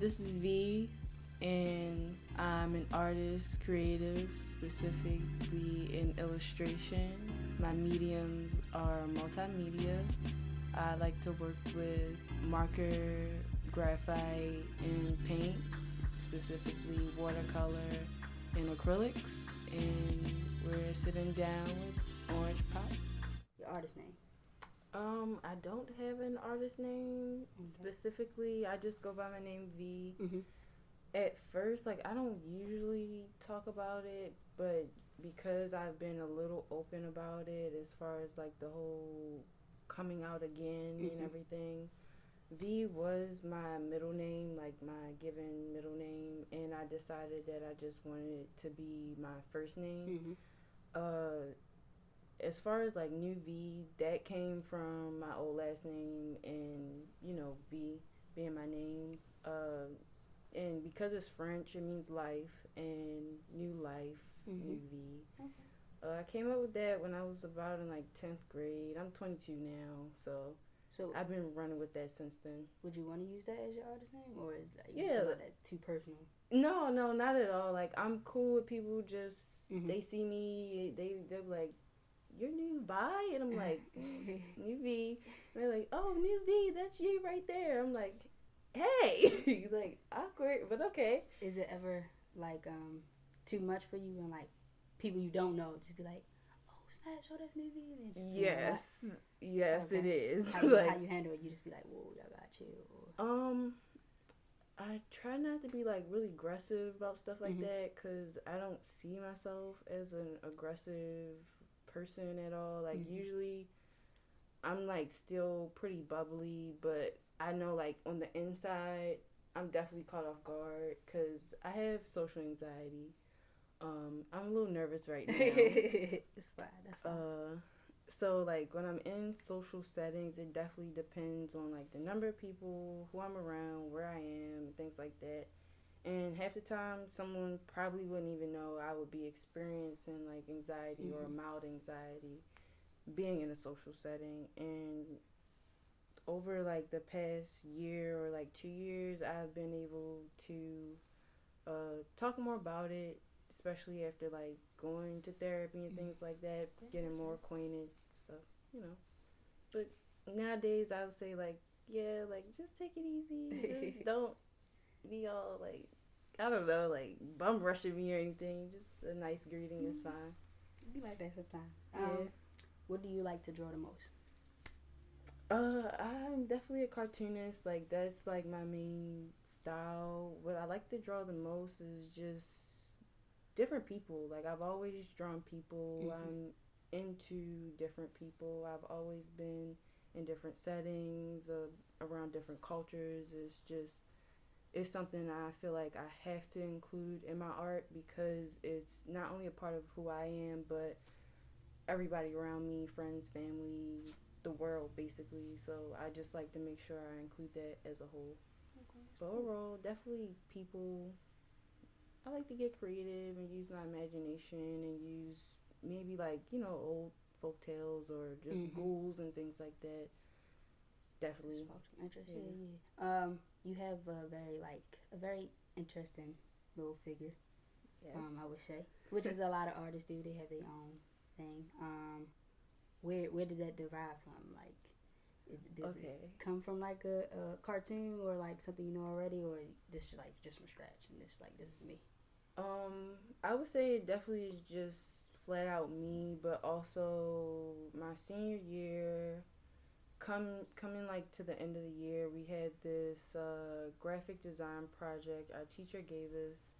This is V, and I'm an artist, creative, specifically in illustration. My mediums are multimedia. I like to work with marker, graphite, and paint, specifically watercolor and acrylics. And we're sitting down with Orange Pop. Your artist name. I don't have an artist name specifically. I just go by my name V. Mm-hmm. At first, like, I don't usually talk about it, but because I've been a little open about it as far as like the whole coming out again and everything, V was my middle name, like my given middle name, and I decided that I just wanted it to be my first name. As far as like Newviee, that came from my old last name, and V being my name. And because it's French, it means life, and new life, Newviee. Okay. I came up with that when I was about in like 10th grade. I'm 22 now, so I've been running with that since then. Would you want to use that as your artist name, or is that you feel like that's too personal? No, not at all. Like, I'm cool with people just they see me, they're like, "You're Newviee," and I'm like, Newviee. They're like, "Oh, Newviee, that's you right there." I'm like, "Hey," like, awkward, but okay. Is it ever like too much for you, and like people you don't know just be like, "Oh snap, show that's Newviee"? Yes, okay. It is. How you handle it? You just be like, "Whoa, y'all got you." I try not to be like really aggressive about stuff like that, because I don't see myself as an aggressive person at all. Like, usually I'm like still pretty bubbly, but I know like on the inside I'm definitely caught off guard because I have social anxiety. I'm a little nervous right now. It's fine. That's fine. So like when I'm in social settings, it definitely depends on like the number of people, who I'm around, where I am, things like that. And half the time, someone probably wouldn't even know I would be experiencing like anxiety or mild anxiety being in a social setting. And over like the past year or like 2 years, I've been able to talk more about it, especially after like going to therapy and things like that, getting more acquainted, stuff. But nowadays, I would say like, yeah, like just take it easy. Just don't be all like, I don't know, like bum rushing me or anything. Just a nice greeting is fine. Be like that sometimes. Yeah. What do you like to draw the most? I'm definitely a cartoonist. Like, that's like my main style. What I like to draw the most is just different people. Like, I've always drawn people. I'm into different people. I've always been in different settings, around different cultures. It's something I feel like I have to include in my art, because it's not only a part of who I am, but everybody around me, friends, family, the world, basically. So I just like to make sure I include that as a whole. Okay. But overall, definitely people. I like to get creative and use my imagination and use maybe like, old folk tales or just ghouls and things like that. Definitely. Interesting. Yeah. You have a very interesting little figure. Yes. I would say, which is a lot of artists do. They have their own thing. Where did that derive from? Like, does it come from like a cartoon or like something you know already, or this is like just from scratch and this is me? I would say it definitely is just flat out me, but also my senior year, coming like to the end of the year, we had this graphic design project our teacher gave us,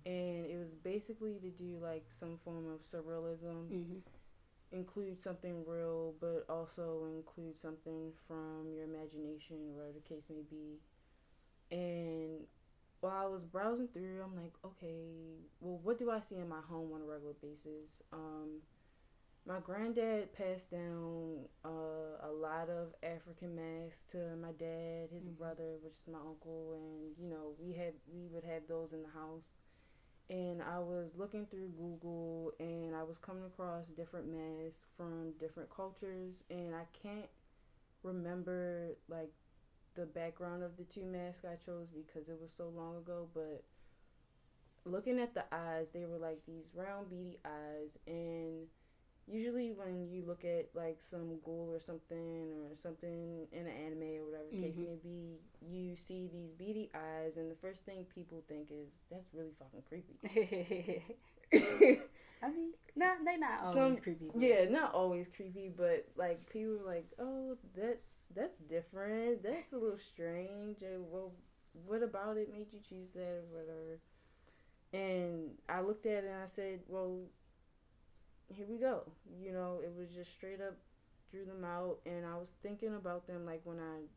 and it was basically to do like some form of surrealism. Include something real, but also include something from your imagination, whatever the case may be. And while I was browsing through, I'm like, okay, well, what do I see in my home on a regular basis? My granddad passed down a lot of African masks to my dad, his brother, which is my uncle, and we would have those in the house. And I was looking through Google, and I was coming across different masks from different cultures, and I can't remember like the background of the two masks I chose because it was so long ago, but looking at the eyes, they were like these round beady eyes, and usually when you look at like some ghoul or something in an anime or whatever case may be, you see these beady eyes, and the first thing people think is that's really fucking creepy. I mean, they not always creepy. But. Yeah, not always creepy, but like people are like, oh, that's different. That's a little strange. Well, what about it made you choose that or whatever? And I looked at it and I said, well, here we go. You know, it was just straight up drew them out, and I was thinking about them like when I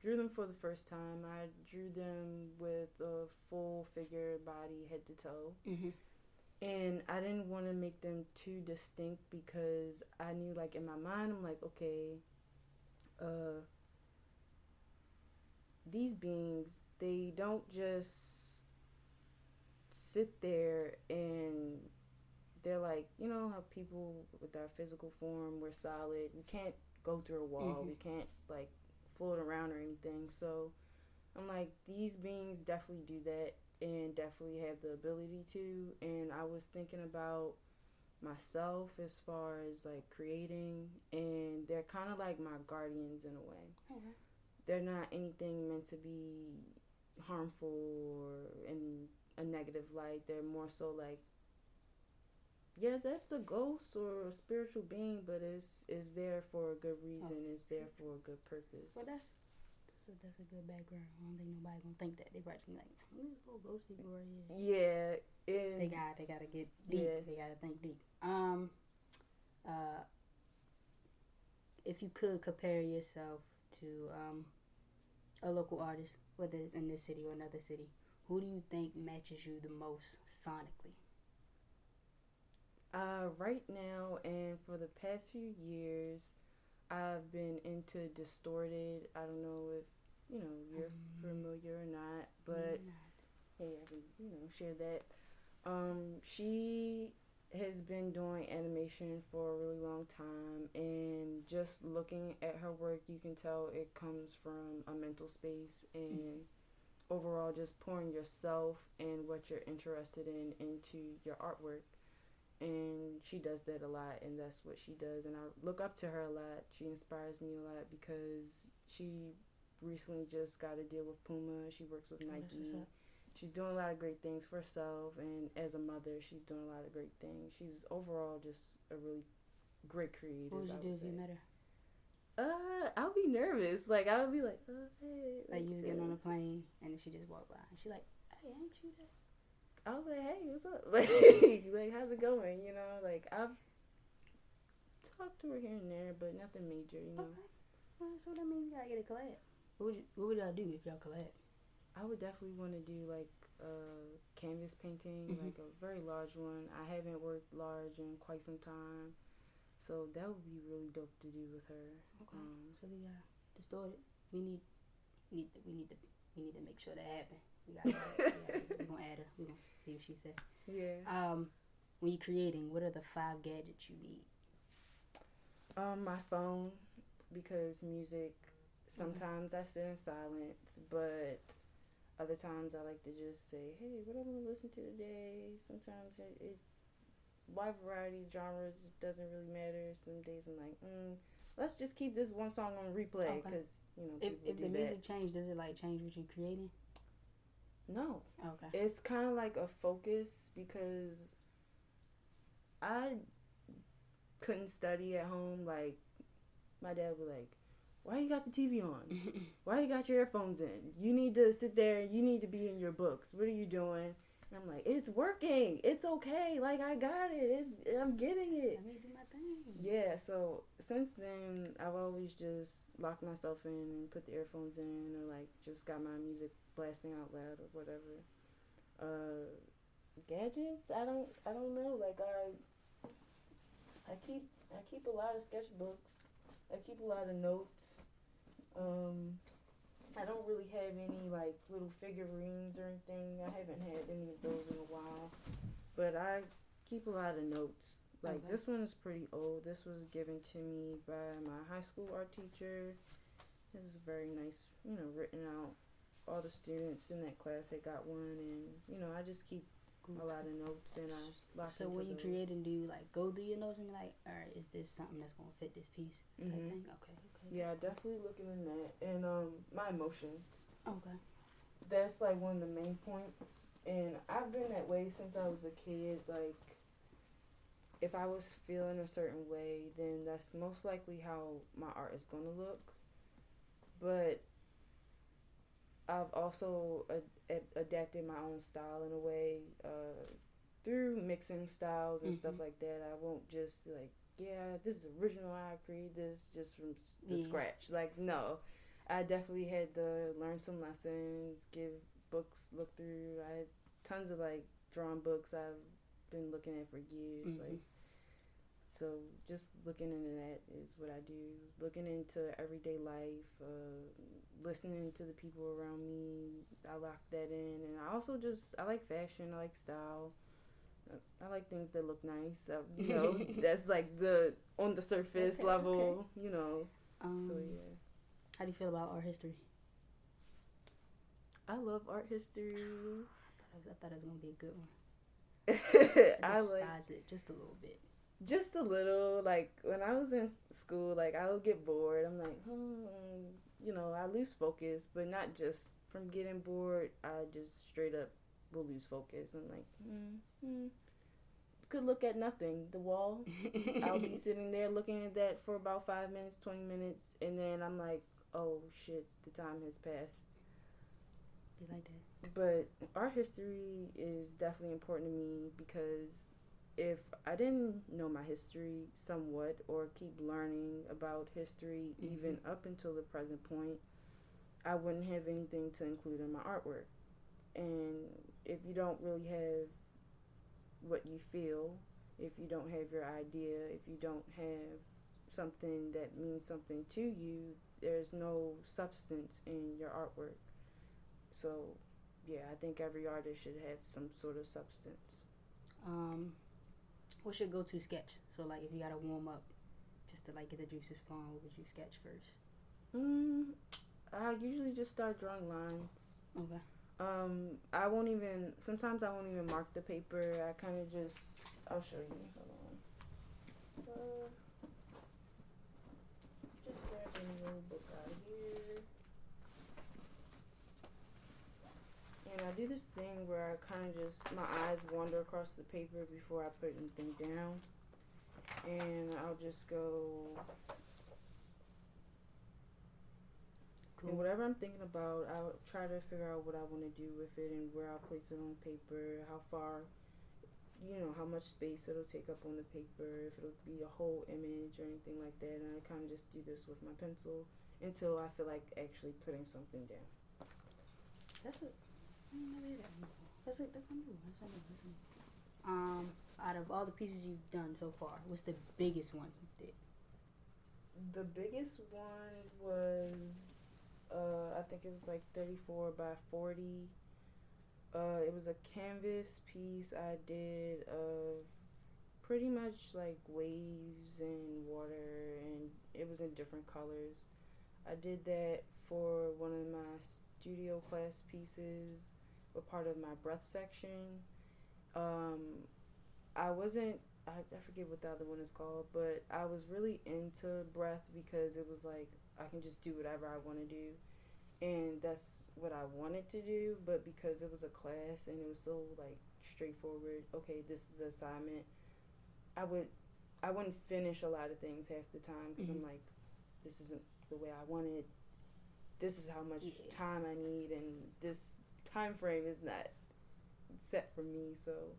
drew them for the first time. I drew them with a full figure, body, head to toe. Mm-hmm. And I didn't want to make them too distinct because I knew, like, in my mind, I'm like, okay, these beings, they don't just sit there and they're like, you know how people with our physical form, we're solid. We can't go through a wall. We can't, like, float around or anything. So I'm like, these beings definitely do that and definitely have the ability to. And I was thinking about myself as far as like creating, and they're kind of like my guardians in a way. Okay. They're not anything meant to be harmful or in a negative light. They're more so like, yeah, that's a ghost or a spiritual being, but it's there for a good reason. It's there for a good purpose. Well, that's a good background. I don't think nobody gonna think that. They probably gonna be like, these little ghost people right here. Yeah, and they gotta get deep. Yeah. They gotta think deep. If you could compare yourself to a local artist, whether it's in this city or another city, who do you think matches you the most sonically? Right now and for the past few years, I've been into Distorted. I don't know if you're familiar or not, but hey, I can share that. She has been doing animation for a really long time, and just looking at her work, you can tell it comes from a mental space and overall just pouring yourself and what you're interested in into your artwork. And she does that a lot, and that's what she does, and I look up to her a lot. She inspires me a lot because she recently just got a deal with Puma. She works with Nike. She's doing a lot of great things for herself, and as a mother, she's doing a lot of great things. She's overall just a really great creative. What would you do if you met her? I'll be nervous. Like, I would be like, oh, hey. Like you was getting on a plane, and then she just walked by, and she like, hey, ain't you that? I was like, hey, what's up? Like, how's it going? You know, like, I've talked to her here and there, but nothing major, you know. Okay. Well, so that means you gotta get a collab. What would y'all do if y'all collab? I would definitely want to do, like, canvas painting, like a very large one. I haven't worked large in quite some time, so that would be really dope to do with her. Okay. So we got Distorted. We need to make sure that happens. We're gonna add her. We're gonna see what she said. Yeah. When you're creating, what are the 5 gadgets you need? My phone, because music, sometimes I sit in silence, but other times I like to just say, hey, what am I gonna listen to today? Sometimes it wide variety of genres doesn't really matter. Some days I'm like, let's just keep this one song on replay, because if the music change, does it like change what you're creating? No. Okay. It's kind of like a focus, because I couldn't study at home. Like, my dad would like, why you got the TV on? Why you got your earphones in? You need to sit there. You need to be in your books. What are you doing? And I'm like, it's working. It's okay. Like, I got it. I'm getting it. Let me do my thing. Yeah, so since then, I've always just locked myself in and put the earphones in, or like just got my music blasting out loud or whatever. Gadgets? I don't know. Like, I keep a lot of sketchbooks. I keep a lot of notes. I don't really have any like little figurines or anything. I haven't had any of those in a while. But I keep a lot of notes. Like, this one is pretty old. This was given to me by my high school art teacher. It's very nice, written out. All the students in that class had got one, and I just keep a lot of notes, and I lock So into when you those. create and do you like go through your notes and be like, all right, is this something that's gonna fit this piece type thing? Okay. Yeah, definitely looking in that, and my emotions. Okay. That's like one of the main points, and I've been that way since I was a kid. Like, if I was feeling a certain way, then that's most likely how my art is gonna look. But I've also adapted my own style in a way through mixing styles and stuff like that. I won't just be like, yeah, this is original. I created this just from the scratch. Like, no, I definitely had to learn some lessons, give books look through. I had tons of like drawn books I've been looking at for years. Like, so just looking into that is what I do. Looking into everyday life, listening to the people around me. I lock that in, and I also I like fashion. I like style. I like things that look nice. That's like the on the surface level. Okay. So yeah. How do you feel about art history? I love art history. I thought it was gonna be a good one. I despise it just a little bit. Just a little. Like when I was in school, like I would get bored. I'm like, I lose focus, but not just from getting bored. I just straight up will lose focus. I'm like, could look at nothing. The wall. I'll be sitting there looking at that for about 5 minutes, 20 minutes, and then I'm like, oh shit, the time has passed. Be like that. But art history is definitely important to me because if I didn't know my history somewhat or keep learning about history even up until the present point, I wouldn't have anything to include in my artwork. And if you don't really have what you feel, if you don't have your idea, if you don't have something that means something to you, there's no substance in your artwork. So, yeah, I think every artist should have some sort of substance. What's your go-to sketch? So, like, if you gotta warm up, just to like get the juices flowing, what would you sketch first? I usually just start drawing lines. Okay. Sometimes I won't even mark the paper. I kind of I'll show you. Hold on. Just grab a little book out of here. And I do this thing where I kind of my eyes wander across the paper before I put anything down. And I'll just go. Cool. And whatever I'm thinking about, I'll try to figure out what I want to do with it and where I'll place it on paper, how far, how much space it'll take up on the paper, if it'll be a whole image or anything like that. And I kind of just do this with my pencil until I feel like actually putting something down. That's a new one. Out of all the pieces you've done so far, what's the biggest one you did? The biggest one was, I think it was like 34 by 40. It was a canvas piece I did of pretty much like waves and water, and it was in different colors. I did that for one of my studio class pieces, a part of my breath section. I forget what the other one is called, but I was really into breath because it was like I can just do whatever I want to do, and that's what I wanted to do. But because it was a class and it was so like straightforward, okay, this is the assignment, I wouldn't finish a lot of things half the time because I'm like, this isn't the way I wanted. This is how much time I need, and this time frame is not set for me. So,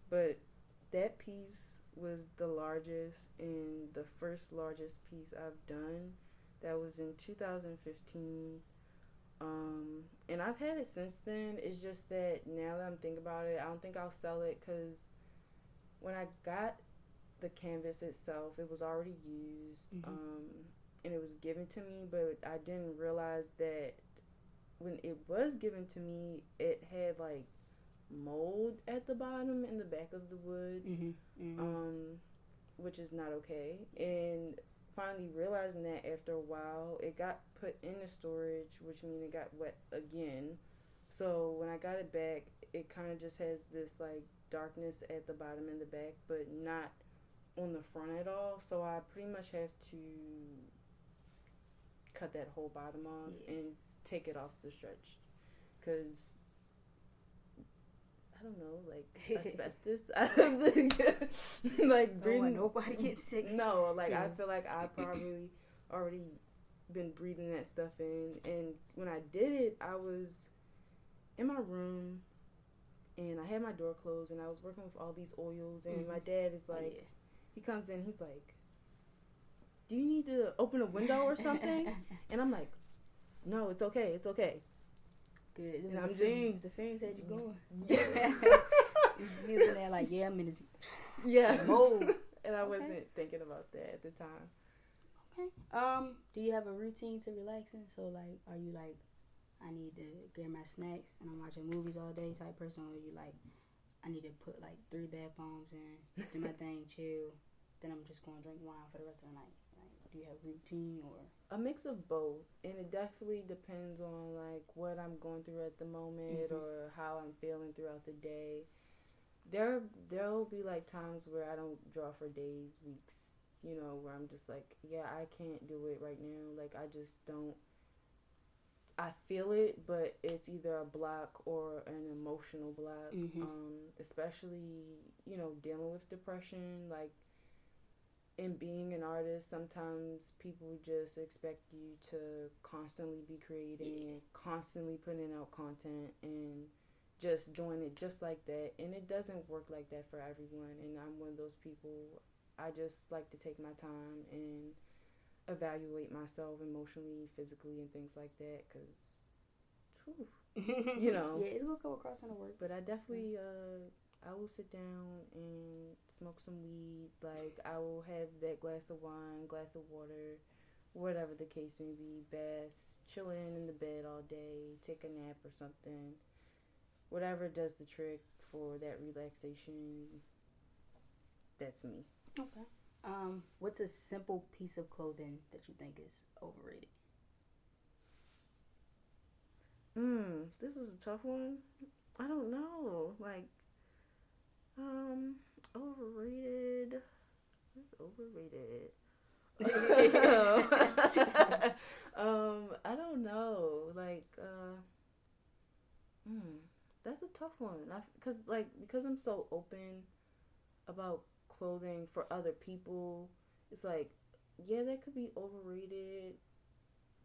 but that piece was the largest and the first largest piece I've done. That was in 2015. And I've had it since then. It's just that now that I'm thinking about it, I don't think I'll sell it because when I got the canvas itself, it was already used. And it was given to me, but I didn't realize that when it was given to me, it had like mold at the bottom and the back of the wood, which is not okay. And finally realizing that after a while. It got put into storage, which means it got wet again. So when I got it back, it kind of just has this like darkness at the bottom and the back, but not on the front at all. So I pretty much have to cut that whole bottom off and take it off the stretch, because I don't know, like asbestos. Like breathing. Nobody gets sick. No, like I feel like I probably already been breathing that stuff in. And when I did it, I was in my room and I had my door closed and I was working with all these oils. And my dad is like, he comes in, he's like, "Do you need to open a window or something?" And I'm like, "No, it's okay. It's okay." Good. And I'm the fumes had you going. Yeah. You was there like, I'm in this mode. And I wasn't thinking about that at the time. Okay. Do you have a routine to relaxing? So like, are you like, I need to get my snacks and I'm watching movies all day type person, or are you like, I need to put like 3 bath bombs in, do my thing, chill, then I'm just gonna drink wine for the rest of the night? Do you have a routine or? A mix of both, and it definitely depends on like what I'm going through at the moment or how I'm feeling throughout the day. There'll be like times where I don't draw for days, weeks, where I'm just like, I can't do it right now. Like I just don't. I feel it, but it's either a block or an emotional block. Especially dealing with depression, like. In being an artist, sometimes people just expect you to constantly be creating, constantly putting out content, and just doing it just like that. And it doesn't work like that for everyone. And I'm one of those people. I just like to take my time and evaluate myself emotionally, physically, and things like that. Because, Yeah, it's gonna come across in the work. But I definitely, I will sit down and smoke some weed. Like, I will have that glass of wine, glass of water, whatever the case may be. Bass, chilling in the bed all day, take a nap or something. Whatever does the trick for that relaxation, that's me. Okay. What's a simple piece of clothing that you think is overrated? This is a tough one. I don't know. Like, overrated. What's overrated? I don't know. Like, that's a tough one. Because I'm so open about clothing for other people. It's like, that could be overrated.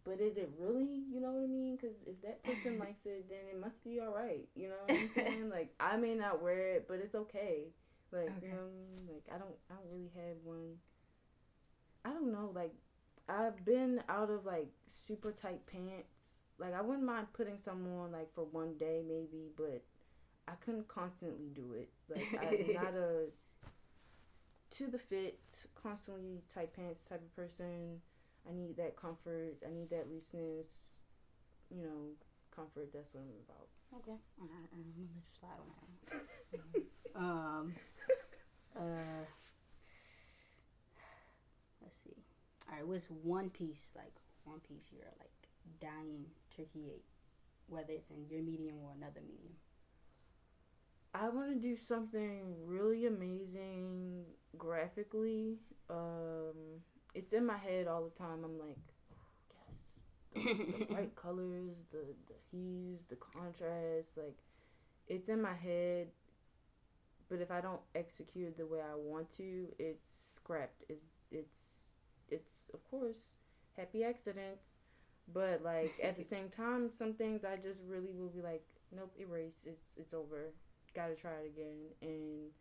But is it really? You know what I mean? Because if that person likes it, then it must be all right. You know what I'm saying? Like, I may not wear it, but it's okay. Like, like I don't really have one. I don't know. Like, I've been out of like super tight pants. Like, I wouldn't mind putting some on like for one day maybe, but I couldn't constantly do it. Like, I'm not a to the fit, constantly tight pants type of person. I need that comfort. I need that looseness. Comfort. That's what I'm about. Okay. I'm gonna let you slide on that. Let's see. All right. What's one piece you're like dying to create, whether it's in your medium or another medium? I want to do something really amazing graphically. It's in my head all the time. I'm like, the bright colors, the hues, the contrast. Like, it's in my head. But if I don't execute it the way I want to, it's scrapped. It's of course happy accidents. But like at the same time, some things I just really will be like, nope, erase. It's over. Gotta try it again. And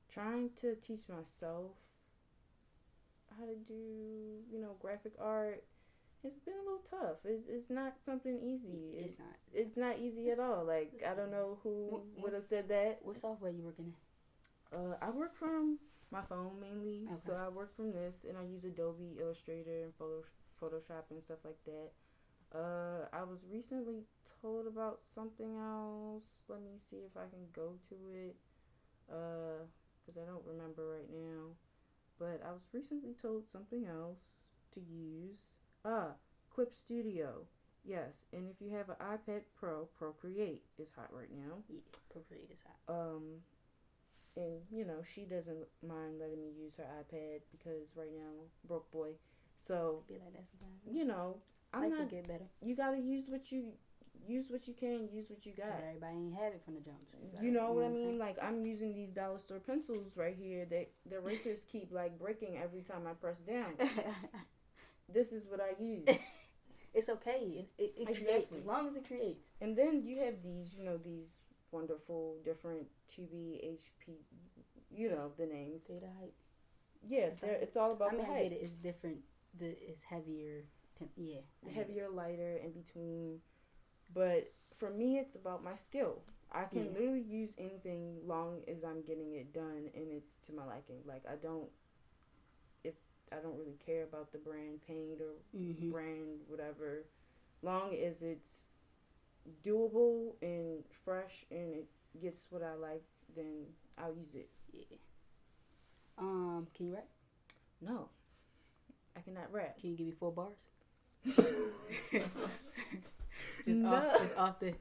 trying to teach myself how to do, graphic art, it's been a little tough. It's not something easy. It's not easy at all. Like, I don't know who would have said that. What software you working in? I work from my phone mainly. Okay. So I work from this, and I use Adobe Illustrator and Photoshop and stuff like that. I was recently told about something else. Let me see if I can go to it. Because I don't remember right now. But I was recently told something else. to use. Clip Studio. Yes, and if you have an iPad Pro, Procreate is hot right now. Yeah, Procreate is hot. And she doesn't mind letting me use her iPad because right now, broke boy. So be like that sometimes. I'm not. Get better. You gotta use what you can, use what you got. Everybody ain't have it from the jump. You know what I mean? Like, I'm using these dollar store pencils right here that the erasers keep like breaking every time I press down. This is what I use. It's okay. It creates as long as it creates. And then you have these, these wonderful different 2B HP, the names. Data height. Yes, it's all about the height. It's different. It's heavier. Yeah. Heavier, lighter, in between. But for me, it's about my skill. I can literally use anything long as I'm getting it done and it's to my liking. Like, I don't really care about the brand paint or brand whatever. Long as it's doable and fresh and it gets what I like, then I'll use it. Yeah. Can you rap? No. I cannot rap. Can you give me 4 bars? Just off the